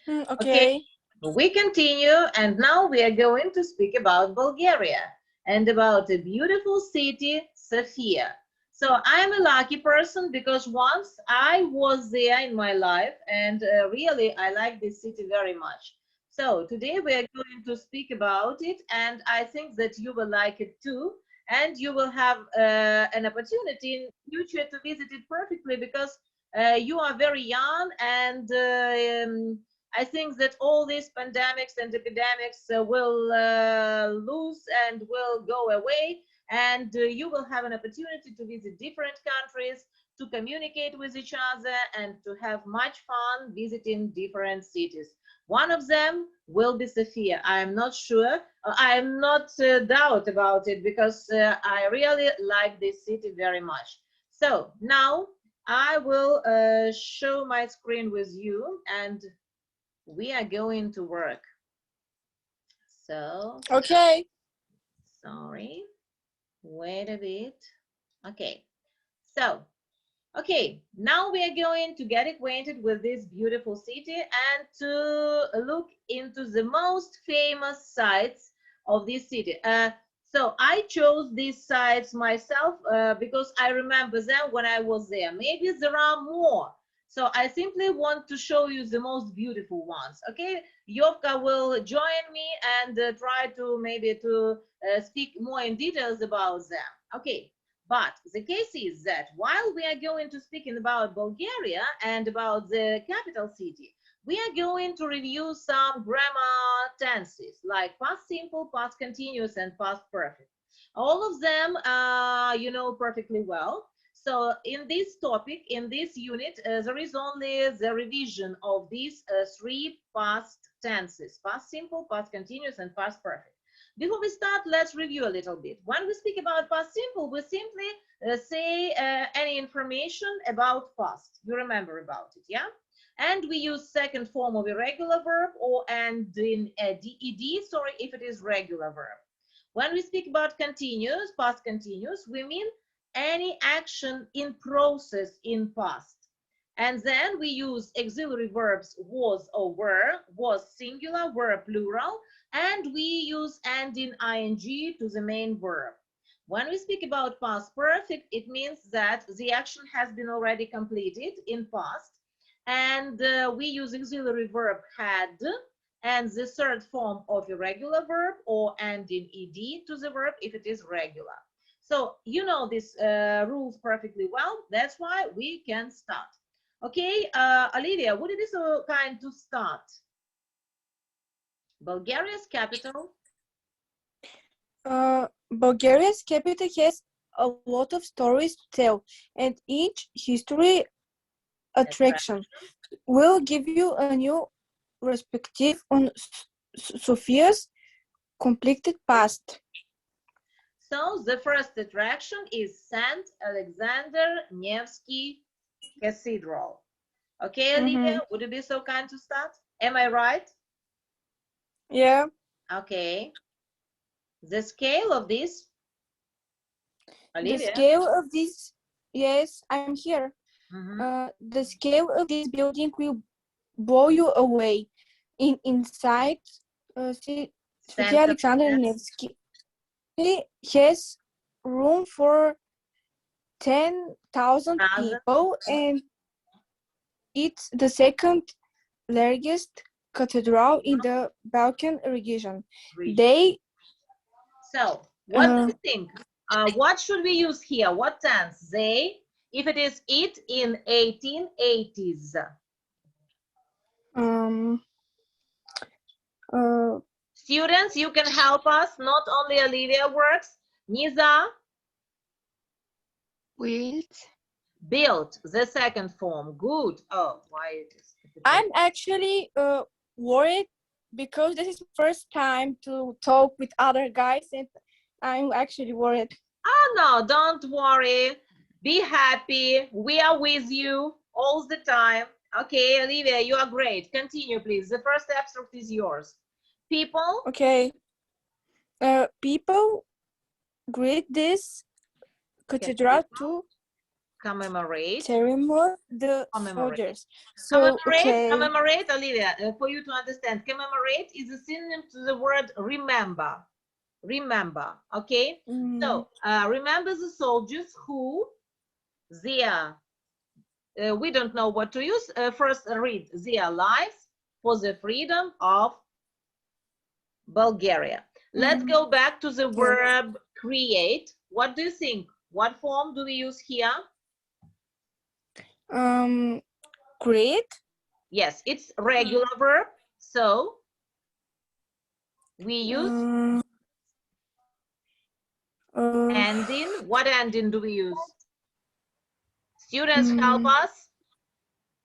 Okay. We continue, and now we are going to speak about Bulgaria and about a beautiful city, Sofia. So I'm a lucky person because once I was there in my life, and really I like this city very much. So today we are going to speak about it, and I think that you will like it too, and you will have an opportunity in future to visit it perfectly because you are very young and I think that all these pandemics and epidemics will lose and will go away, and you will have an opportunity to visit different countries, to communicate with each other, and to have much fun visiting different cities. One of them will be Sofia. I am not sure. I am not doubt about it because I really like this city very much. So now I will show my screen with you, and we are going to work. So, Okay. sorry, wait a bit. Okay, so, okay, now we are going to get acquainted with this beautiful city and to look into the most famous sites of this city. So I chose these sites myself because I remember them when I was there. Maybe there are more. So I simply want to show you the most beautiful ones. Okay, Yovka will join me and try to maybe to speak more in details about them. Okay, but the case is that while we are going to speaking about Bulgaria and about the capital city, we are going to review some grammar tenses like past simple, past continuous, and past perfect. All of them, you know perfectly well. So in this topic, in this unit, there is only the revision of these three past tenses: past simple, past continuous, and past perfect. Before we start, let's review a little bit. When we speak about past simple, we simply say any information about past. You remember about it, yeah? And we use second form of irregular verb or and in ded, sorry, if it is regular verb. When we speak about continuous, past continuous, we mean any action in process in past. And then we use auxiliary verbs was or were, was singular, were plural, and we use ending ing to the main verb. When we speak about past perfect, it means that the action has been already completed in past, and we use auxiliary verb had and the third form of irregular verb or ending ed to the verb if it is regular. So you know these rules perfectly well. That's why we can start. Okay, Olivia, would you be so kind to start? Bulgaria's capital. Bulgaria's capital has a lot of stories to tell, and each history attraction will give you a new perspective on Sophia's completed past. So the first attraction is St. Alexander Nevsky Cathedral. Okay, Olivia, would you be so kind to start? Am I right? Yeah. Okay. The scale of this, Olivia? The scale of this, yes, I'm here. The scale of this building will blow you away. Inside, Sophia Alexander Nevsky has room for 10,000 people, and it's the second largest cathedral in the Balkan region. So, what do you think? What should we use here? What tense? They, if it is it in 1880s. Students, you can help us. Not only Olivia works. Niza? Built, the second form. Good. Oh, why it is? I'm actually worried because this is the first time to talk with other guys, and I'm actually worried. Oh, no, don't worry. Be happy. We are with you all the time. Okay, Olivia, you are great. Continue, please. The first abstract is yours. People. Okay. People greet this cathedral too. Commemorate. The Commemorate. soldiers. So, Commemorate, Olivia, for you to understand. Commemorate is a synonym to the word remember. Remember, okay? So, remember the soldiers who their, we don't know what to use. First, read their lives for the freedom of Bulgaria. Let's go back to the verb create. What do you think? What form do we use here? Create. Yes, it's regular verb. So we use ending. What ending do we use? Students, help us.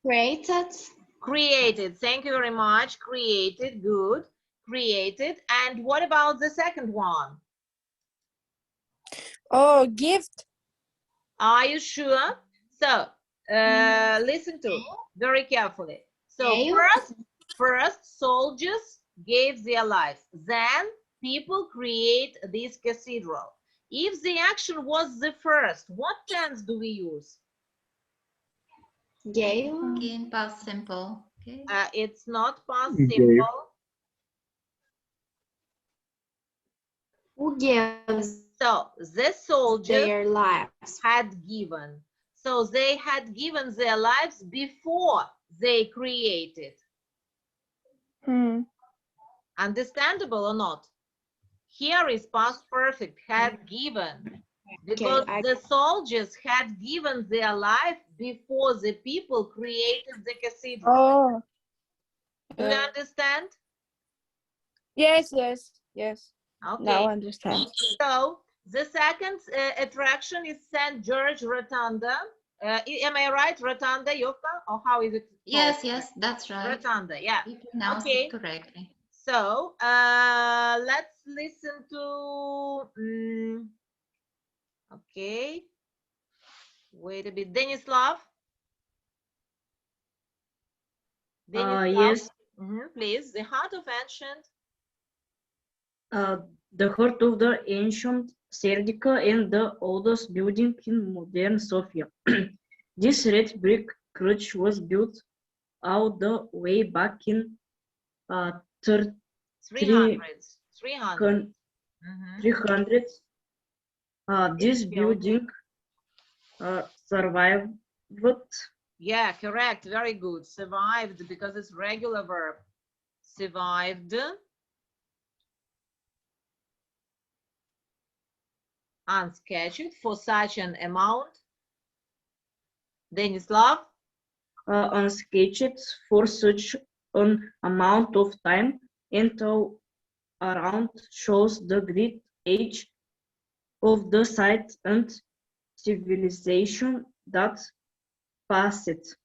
Created. Created. Thank you very much. Created. Good. Created. And what about the second one? Oh, gift. Are you sure? So listen to very carefully. So first soldiers gave their lives. Then people create this cathedral. If the action was the first, what tense do we use? Gave. In past simple. Okay. It's not past simple. Who gives So the soldiers their lives? had given. So they had given their lives before they created. Understandable or not? Here is past perfect, had given. Because the soldiers had given their life before the people created the cathedral. Oh. Do you understand? Yes, yes, yes. Okay. Now I understand. So the second attraction is St. George Rotunda. Am I right, Rotunda, Yovka? Or how is it called? Yes, yes, that's right. Rotunda, yeah. You pronounced Okay. it correctly. So let's listen to, okay. Wait a bit. Denislav? Yes. Please, the heart of ancient. The heart of the ancient Serdica and the oldest building in modern Sofia. This red brick church was built all the way back in 300. 300. 300. This building survived. Yeah, correct. Very good. Survived because it's regular verb. Survived. Unsketched for such an amount. Denislav? Unsketched for such an amount of time, and all around shows the great age of the site and civilization that passed.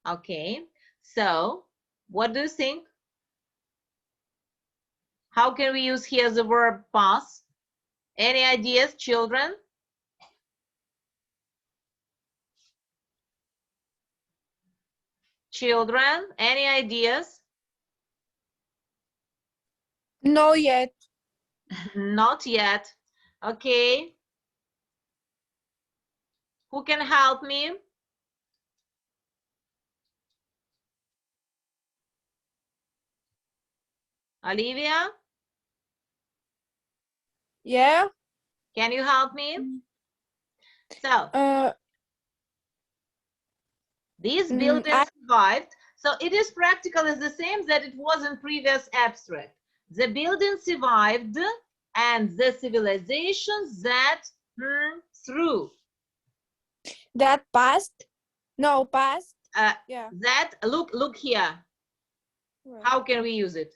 Okay, so what do you think? How can we use here the verb pass? Any ideas, children? Children, any ideas? No yet. Not yet. Okay. Who can help me? Olivia? Yeah. Can you help me? So, these buildings survived. So it is practically the same that it was in previous abstract. The building survived and the civilizations that through. That passed? No, passed. Yeah. That, look here. Right. How can we use it?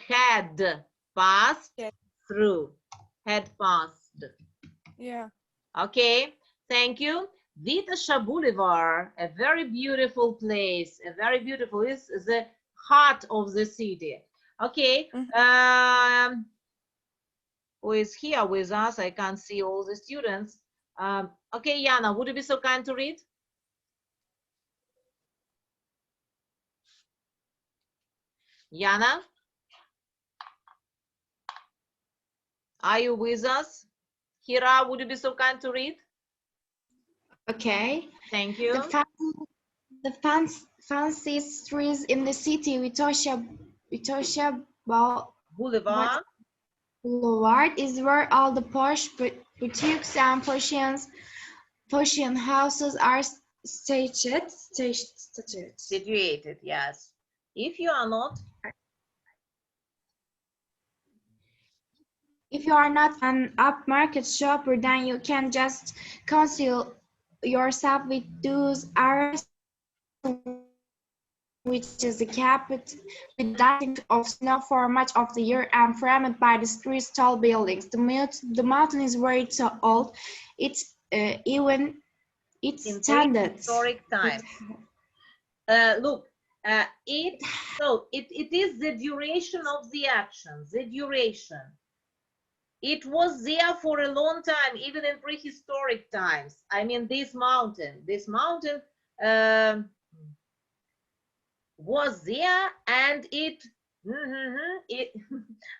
Had passed through. Had passed. Yeah. Okay, thank you. Vitasha Boulevard, a very beautiful place, a very beautiful, is the heart of the city. Okay, who is here with us? I can't see all the students. Okay, Yana, would you be so kind to read? Yana? Are you with us Kira, would you be so kind to read? Okay. Thank you. The fanciest streets in the city, Vitasha Boulevard. Boulevard, is where all the posh boutiques and Persian houses are situated. Situated, yes. If you are not, If you are not an upmarket shopper, then you can just conceal yourself with those areas which is the capital with dancing of snow for much of the year and framed by the street's tall buildings. The mountain is very old. It's even it's in standard. prehistoric times. Look, it is the duration of the action, the duration. It was there for a long time, even in prehistoric times. I mean, this mountain was there, and it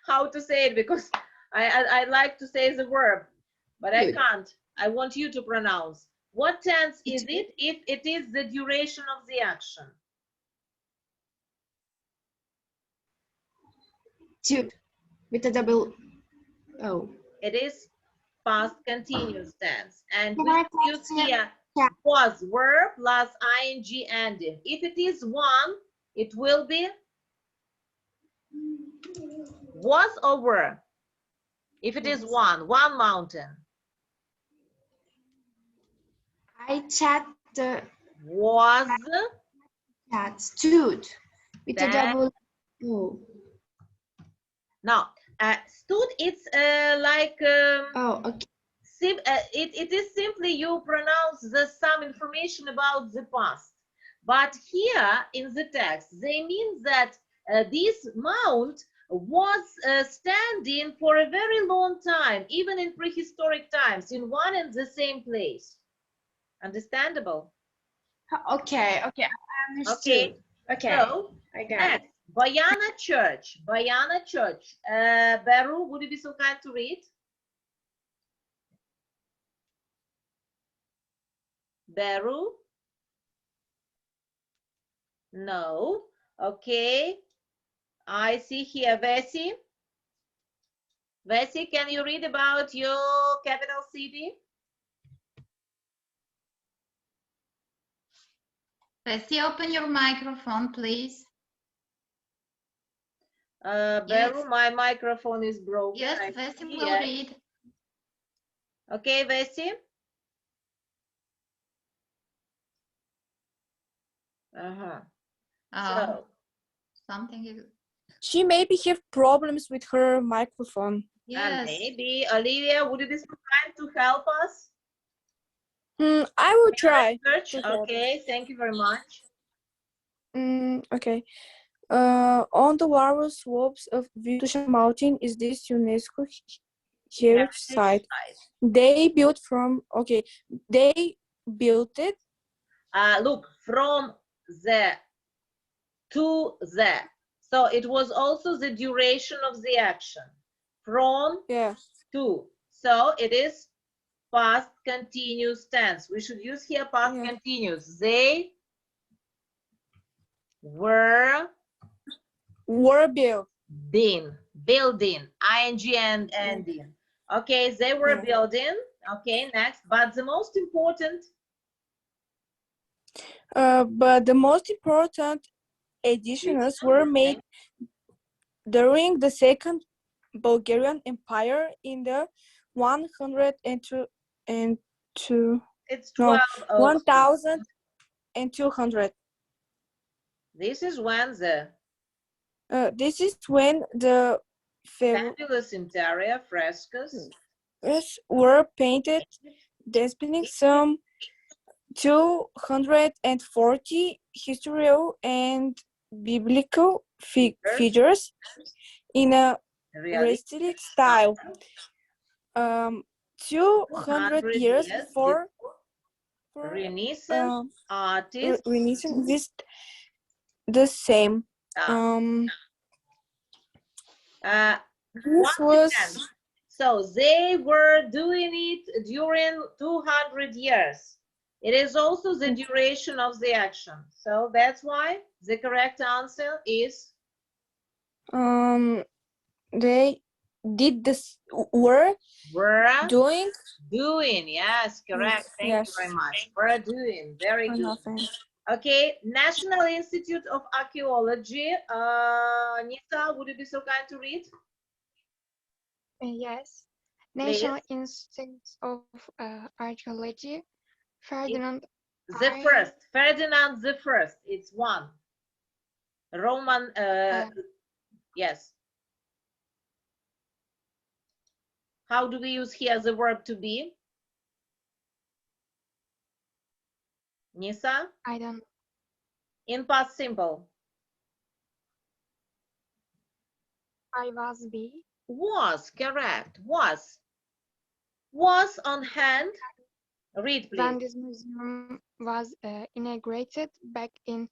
how to say it, because I like to say the verb, but I can't. I want you to pronounce. What tense is it if it is the duration of the action? With a double O. It is past continuous tense. And Can we I use here was verb plus ing ending. If it is one, it will be was or were. If it is one mountain. I chat the Was. chat stood with a Then, double O. now, stood, it's like Oh, okay. it is simply you pronounce some information about the past. But here in the text, they mean that this mount was standing for a very long time, even in prehistoric times, in one and the same place. Understandable? Okay, I understood. Okay, So, I got next, Bayana Church. Bayana Church. Beru, would you be so kind to read? Beru? No. Okay. I see here Vesi. Vesi, can you read about your capital city? Bessie, open your microphone, please. Beru, Yes. my microphone is broken. Yes, Bessie will read. Okay, Vesi. So, Something is... She maybe have problems with her microphone. Yes. maybe Olivia, would you be so kind to help us? I will try. Okay, thank you very much. Okay. On the lower slopes of Vitasha Mountain is this UNESCO heritage site. They built it. Look, from the to the. So it was also the duration of the action. From to. So it is past continuous tense. We should use here past continuous. They were built. Building, ing and ending. Okay, they were building. Okay, next. But the most important. But the most important additions were made during the Second Bulgarian Empire in the 1200. It's 1200. This is when the fabulous interior frescoes were painted, displaying some 240 historical and biblical figures in a realistic style. 200 years before Renaissance artists the same. So they were doing it during 200 years. It is also the duration of the action. So that's why the correct answer is They did this were were doing. doing. Yes, correct. Thank you very much. Were doing. Very Or good. nothing. Okay, National Institute of Archaeology. Nisa, would you be so kind to read? Yes. Please. National Institute of Archaeology, Ferdinand The I. first, Ferdinand the First. It's one. Roman, yes. How do we use here the verb to be? Nisa? I don't. In past simple. I was be. Was, correct. Was on hand. Read, When please. this museum was inaugurated back in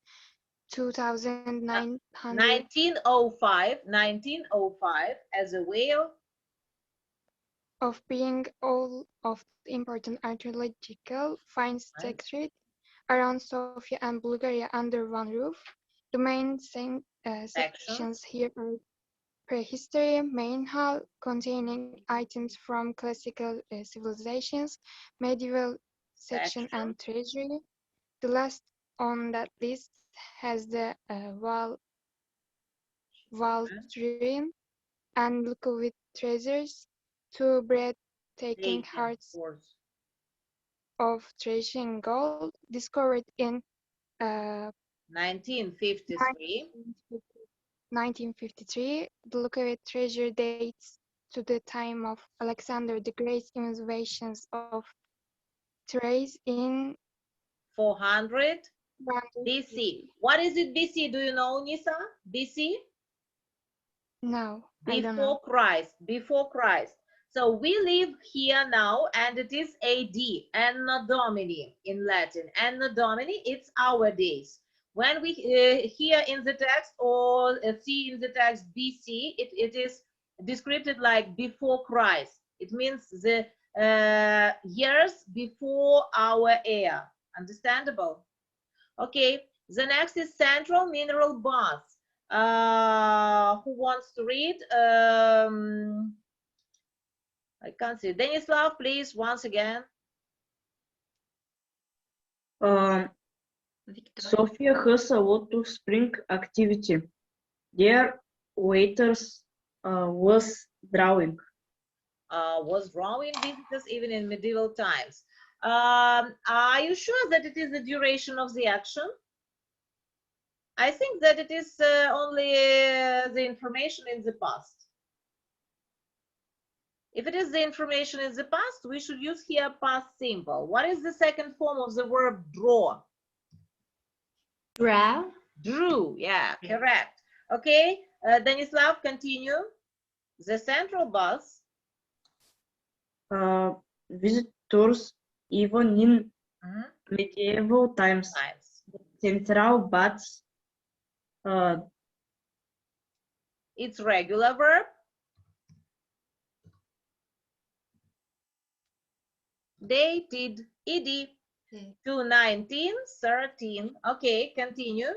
2900. 1905 as a way Of being all of the important archaeological finds Right. secreted around Sofia and Bulgaria under one roof. The main sections here are prehistory, main hall containing items from classical civilizations, medieval section and treasury. The last on that list has the wall ruin and look with treasures, two breathtaking hearts of treasure in gold discovered in 1953. 1953. The Lukavit treasure dates to the time of Alexander the Great's invasions of Thrace in 400 BC. What is it BC? Do you know, Nisa? BC? No, I don't know. Before Christ. Before Christ. So we live here now, and it is AD, Anno Domini in Latin. Anno Domini, it's our days. When we hear in the text or see in the text BC, it is described like before Christ. It means the years before our era. Understandable? Okay, the next is central mineral baths. Who wants to read? I can't see. Denislav, please, once again. Sofia has a lot of spring activity. Their waiters was drawing. Was drawing visitors even in medieval times. Are you sure that it is the duration of the action? I think that it is only the information in the past. If it is the information in the past, we should use here past simple. What is the second form of the verb draw? Draw. Drew, yeah, correct. Okay, Denislav, continue. The central bus. Visitors even in medieval times. Central bus. It's regular verb. They did ed to 1913. Okay, continue.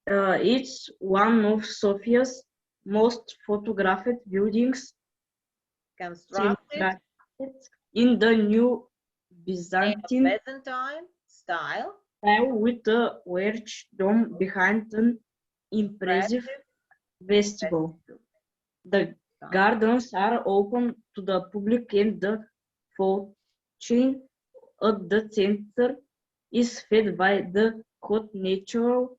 It's one of Sofia's most photographed buildings. Constructed in the new Byzantine style with a large dome behind an impressive vestibule. The gardens are open to the public, and the fountain at the center is fed by the hot natural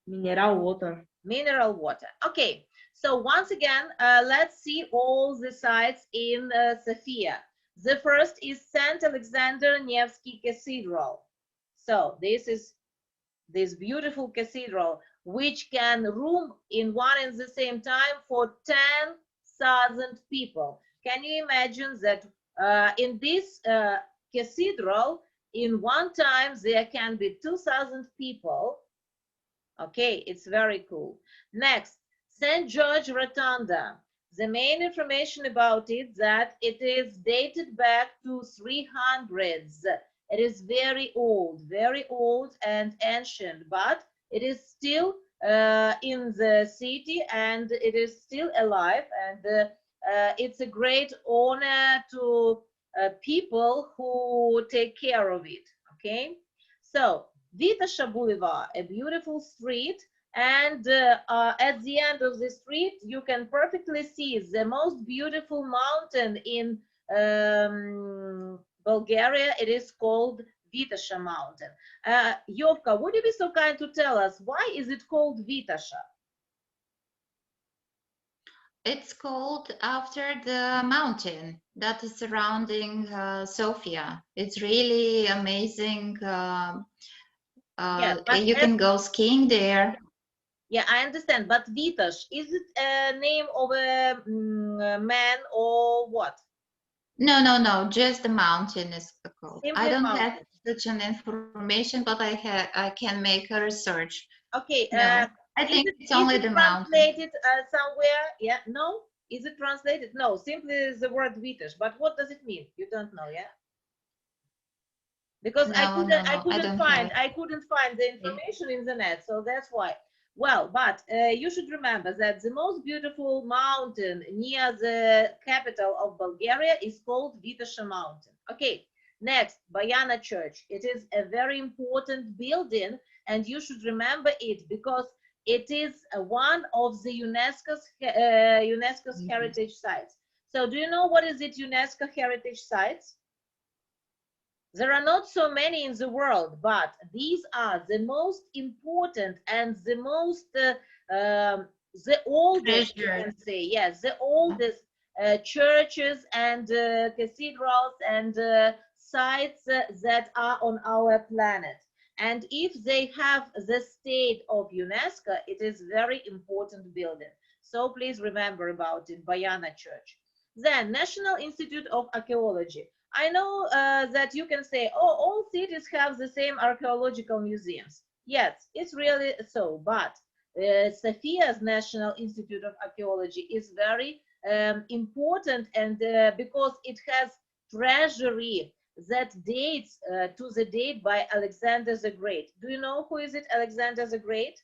mineral water. Mineral water. Okay, so once again, let's see all the sites in Sofia. The first is St. Alexander Nevsky Cathedral. So this is this beautiful cathedral, which can room in one and the same time for 10,000 people. Can you imagine that in this cathedral, in one time, there can be 2,000 people. Okay, it's very cool. Next, St. George Rotunda. The main information about it that it is dated back to 300s. It is very old and ancient, but it is still in the city and it is still alive, and it's a great honor to people who take care of it. Okay, so Vitasha Boulevard, a beautiful street, and at the end of the street you can perfectly see the most beautiful mountain in Bulgaria. It is called Vitasha Mountain. Yovka, would you be so kind to tell us why is it called Vitasha? It's called after the mountain that is surrounding Sofia. It's really amazing. Yeah, but You can go skiing there. yeah, I understand. But Vitash, is it a name of a man or what? No. Just the mountain is called. I Simply don't mountain. have such an information, but I can make a research. Okay. No, I think it's only the mountain. Translated somewhere? Yeah. No. Is it translated? No. Simply the word Vitash. But what does it mean? You don't know, yeah? Because I couldn't find the information in the net, so that's why. Well, but you should remember that the most beautiful mountain near the capital of Bulgaria is called Vitasha Mountain. Okay, next, Bayana Church. It is a very important building, and you should remember it because it is one of the UNESCO's heritage sites. So, do you know what is it UNESCO heritage sites? There are not so many in the world, but these are the most important and the most, the oldest, you can say, yes, the oldest churches and cathedrals and sites that are on our planet. And if they have the state of UNESCO, it is very important building. So please remember about it, Bayana Church. Then National Institute of Archaeology. I know that you can say, oh, all cities have the same archaeological museums. Yes, it's really so, but Sophia's National Institute of Archaeology is very important, and because it has treasury that dates to the date by Alexander the Great. Do you know who is it, Alexander the Great?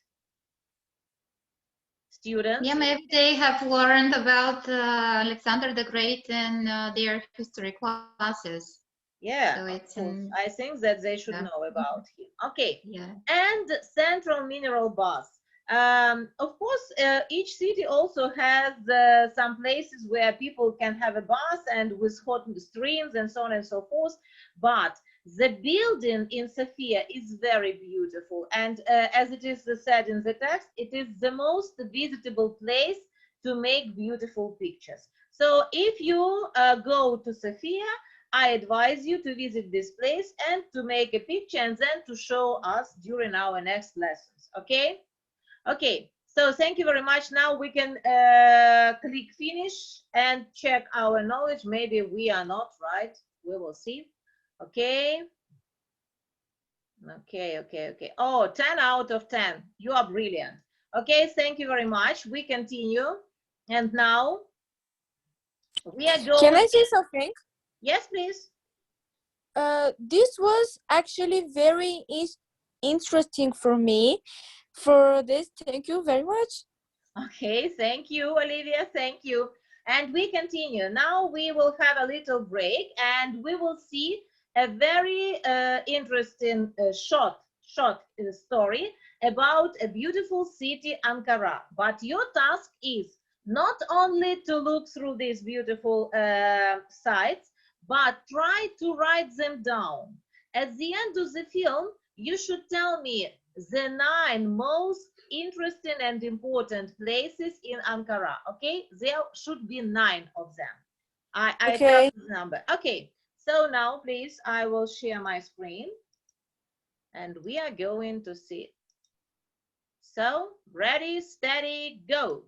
Students? Yeah, maybe they have learned about Alexander the Great in their history classes. Yeah, so it's I think that they should know about him. Okay. Yeah. And Central Mineral Bath. Of course, each city also has some places where people can have a bath and with hot streams and so on and so forth. But the building in Sofia is very beautiful. And as it is said in the text, it is the most visitable place to make beautiful pictures. So if you go to Sofia, I advise you to visit this place and to make a picture and then to show us during our next lessons. Okay? Okay. So thank you very much. Now we can click finish and check our knowledge. Maybe we are not right. We will see. Okay. Okay. Oh, 10 out of 10. You are brilliant. Okay. Thank you very much. We continue. And now we are going. Can I say something? Yes, please. This was actually very interesting for me. For this, thank you very much. Okay, thank you, Olivia. Thank you. And we continue. Now we will have a little break and we will see a very interesting short story about a beautiful city, Ankara. But your task is not only to look through these beautiful sites, but try to write them down. At the end of the film, you should tell me the 9 most interesting and important places in Ankara. Okay, there should be 9 of them. I Okay. have the number. Okay, so now please, I will share my screen and we are going to see it. So ready, steady, go.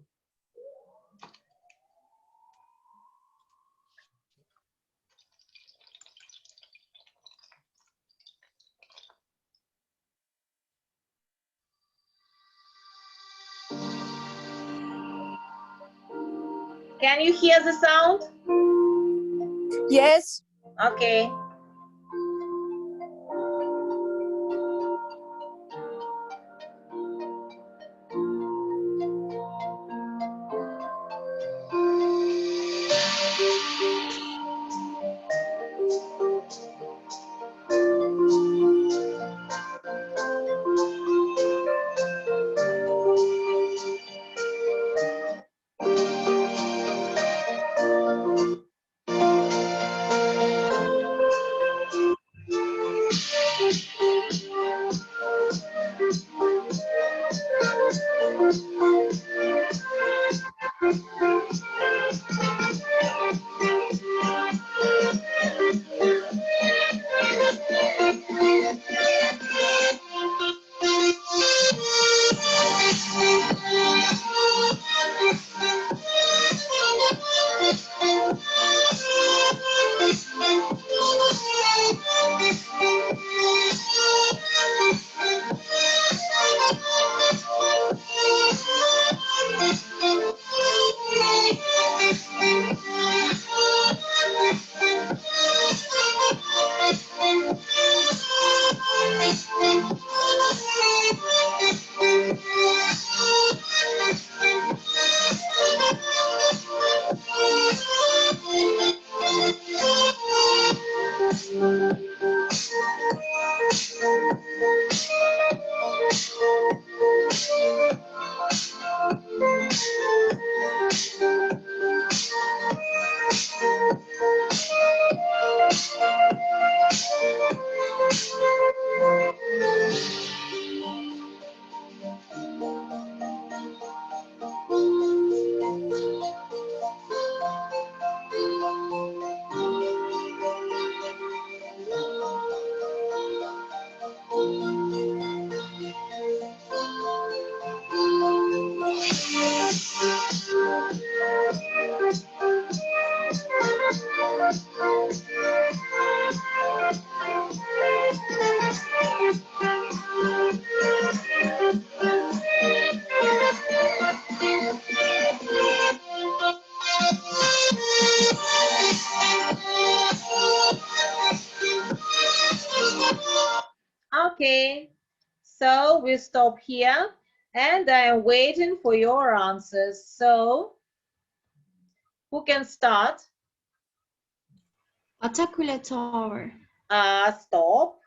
Can you hear the sound? Yes. Okay. Okay, so we stop here and I am waiting for your answers. So, who can start? Atakule Tower. Stop.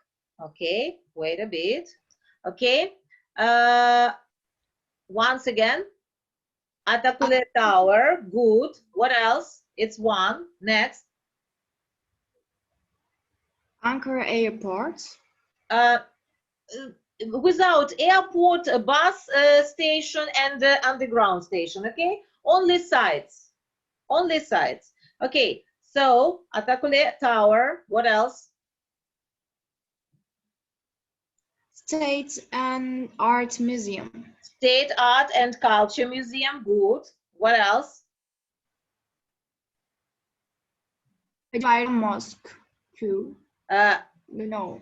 Okay, wait a bit. Okay, once again, Atakule Tower, good. What else? It's one. Next. Ankara Airport. Without airport, bus station and underground station, okay? Only sites. Only sites. Okay, so Atakule Tower, what else? State and Art Museum. State Art and Culture Museum, good. What else? Cathedral Mosque. Two. Uh, No.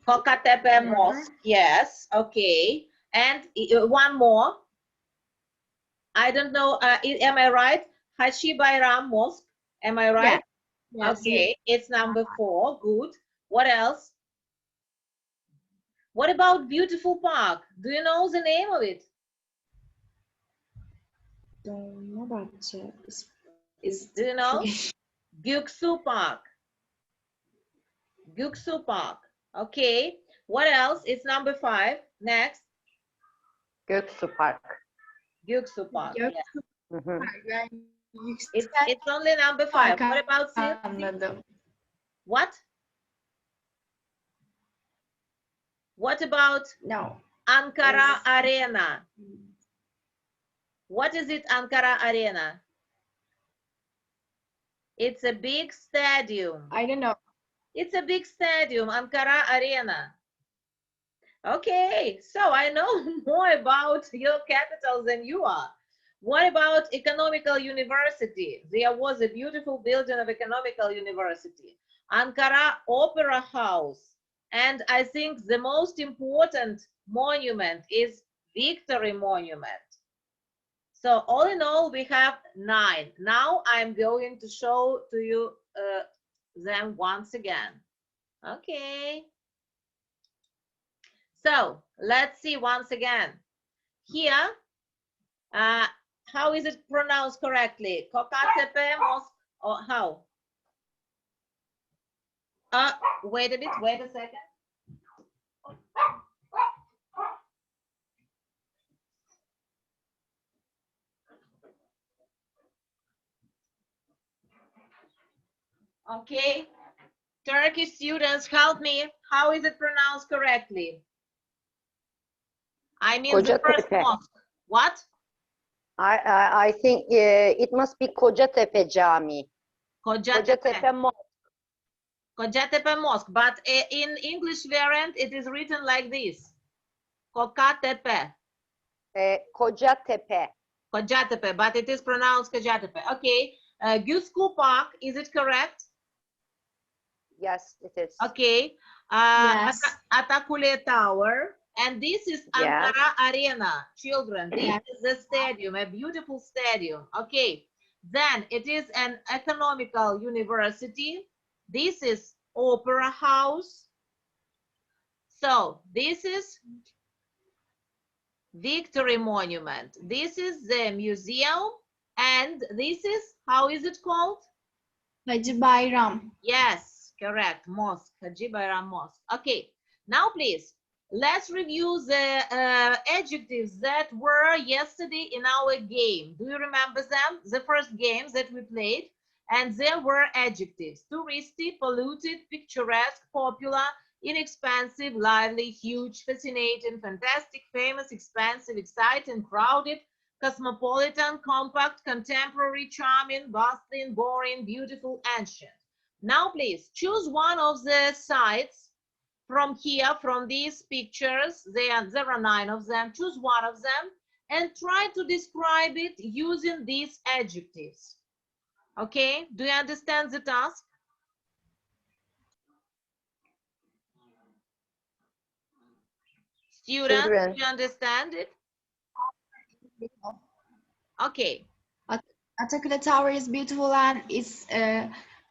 Kokatepe Mosque, yes, okay. And one more. I don't know, am I right? Haji Bayram Mosque, am I right? Yes. Okay, it's number 4, good. What else? What about Beautiful Park? Do you know the name of it? Don't know, but Do you know? Gyeoksu Park. Gyeoksu Park. Okay. What else? It's number 5. Next. Göksu Park. Gyeoksu Park. Gyeoksu Yeah. Park. It's only number 5. What about Anladım. what? What about No. Ankara Yes. Arena? What is it, Ankara Arena? It's a big stadium. I don't know. It's a big stadium, Ankara Arena. Okay, so I know more about your capital than you are. What about Economical University? There was a beautiful building of Economical University. Ankara Opera House. And I think the most important monument is Victory Monument. So all in all, we have 9. Now I'm going to show to you them once again. Okay. So let's see once again. Here, how is it pronounced correctly? Kokatepe Mosque, or how? Wait a bit, wait a second. Okay, Turkish students, help me. How is it pronounced correctly? I mean the first Kocatepe. mosque. What? I think it must be Kocatepe Cami. Kocatepe Mosque. Kocatepe Mosque. But in English variant, it is written like this. Kocatepe. Kocatepe. Kocatepe, but it is pronounced Kocatepe. Okay. Güskü Park, is it correct? Yes, it is. Okay. Yes. Atakule Tower. And this is Yes. Ankara Arena. Children, this Yes. is the stadium, a beautiful stadium. Okay. Then it is an economical university. This is Opera House. So this is Victory Monument. This is the museum. And this is, how is it called? Hacı Bayram. Yes, correct. Mosque, Hacı Bayram Mosque. Okay, now please, let's review the adjectives that were yesterday in our game. Do you remember them? The first games that we played, and there were adjectives: touristy, polluted, picturesque, popular, inexpensive, lively, huge, fascinating, fantastic, famous, expansive, exciting, crowded, cosmopolitan, compact, contemporary, charming, bustling, boring, beautiful, ancient. Now, please choose one of the sites from here, from these pictures. There are 9 of them. Choose one of them and try to describe it using these adjectives. Okay, do you understand the task? Students, Children. do you understand it? Okay. Atakule Tower is beautiful and it's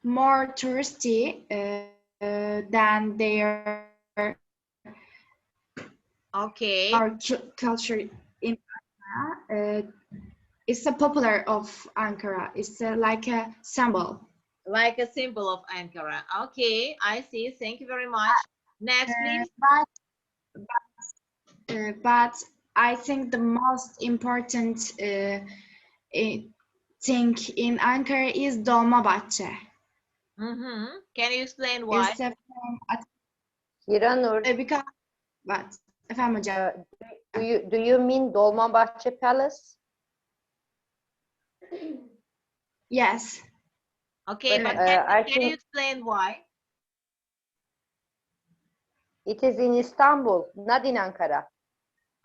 more touristy than their Okay. our culture in Ankara. It's a popular of Ankara. It's like a symbol. Like a symbol of Ankara. Okay, I see. Thank you very much. Next, please. But I think the most important thing in Ankara is Dolmabahçe. Can you explain why? It's a Hiranur, because but efendim hocam. do you mean Dolmabahçe Palace? Yes. Okay, but I can you think explain why? it is in Istanbul, not in Ankara.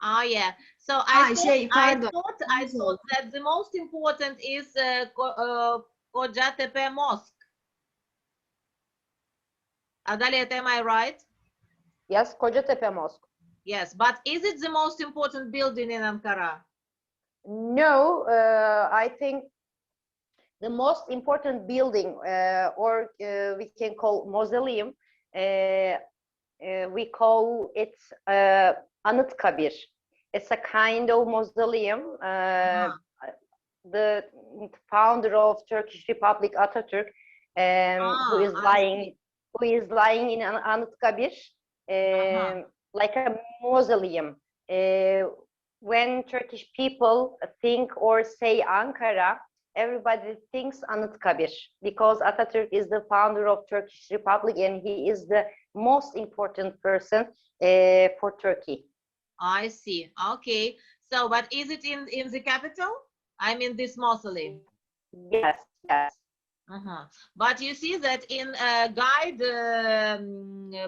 Oh yeah. So I pardon. thought that the most important is Kocatepe Mosque. Adalet, am I right? Yes, Kocatepe Mosque. Yes, but is it the most important building in Ankara? No, I think the most important building, or we can call mausoleum, we call it Anıtkabir. It's a kind of mausoleum. The founder of Turkish Republic, Atatürk, who is lying in Anıtkabir, like a mausoleum. When Turkish people think or say Ankara, everybody thinks Anıtkabir, because Atatürk is the founder of Turkish Republic and he is the most important person for Turkey. I see. Okay. So, but is it in the capital? I mean, this mausoleum. Yes, yes. But you see that in a guide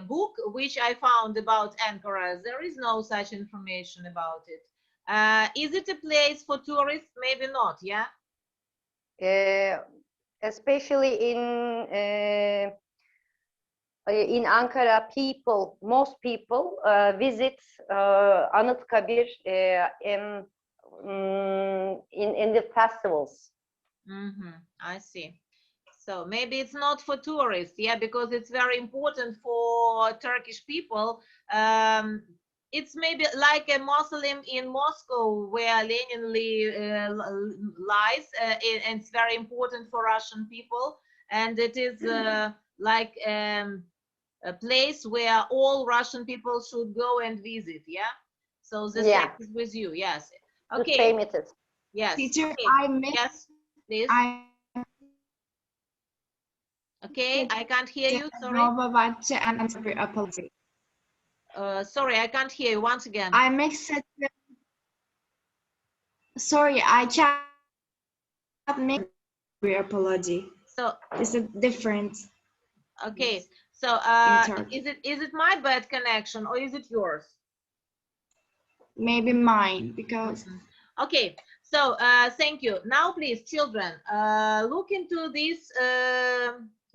book which I found about Ankara, there is no such information about it. Is it a place for tourists? Maybe not, yeah? Especially in Ankara, most people visit Anıtkabir in the festivals. I see. So maybe it's not for tourists, yeah, because it's very important for Turkish people. It's maybe like a mausoleum in Moscow where Lenin lies, and it's very important for Russian people. And it is like a place where all Russian people should go and visit, yeah? So the same is with you, yes. Okay. The same it is. Yes. Teacher, Okay. I missed. Yes, please. Okay, I can't hear you. Sorry. And I'm sorry, apology. Sorry, I can't hear you once again. I mixed it. Sorry, I can't make apology. So it's a difference. Okay. So is it my bad connection or is it yours? Maybe mine because. Okay. So thank you. Now, please, children, look into this.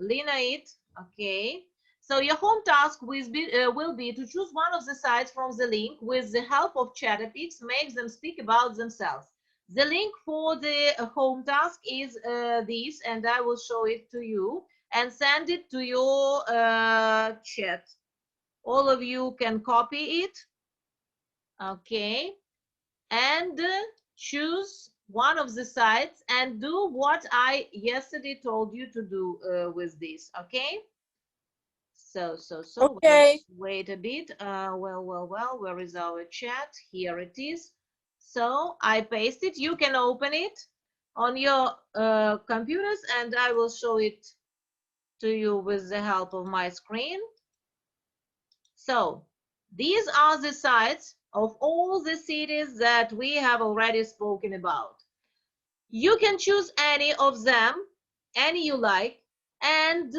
Lina it. Okay. So your home task will be to choose one of the sites from the link. With the help of chatter pics, make them speak about themselves. The link for the home task is this, and I will show it to you and send it to your chat. All of you can copy it. Okay. And choose one of the sites and do what I yesterday told you to do with this. Okay. So Okay. wait a bit. Well, where is our chat? Here it is. So I paste it. You can open it on your computers and I will show it to you with the help of my screen. So these are the sites of all the cities that we have already spoken about. You can choose any of them, any you like, and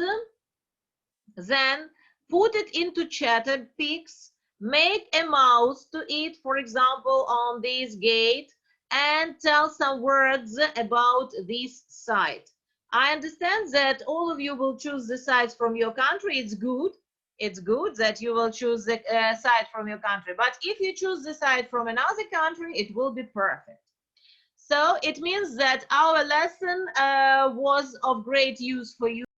then put it into chatter pics, make a mouse to it, for example, on this gate, and tell some words about this site. I understand that all of you will choose the sites from your country. It's good. It's good that you will choose the site from your country. But if you choose the site from another country, it will be perfect. So it means that our lesson was of great use for you.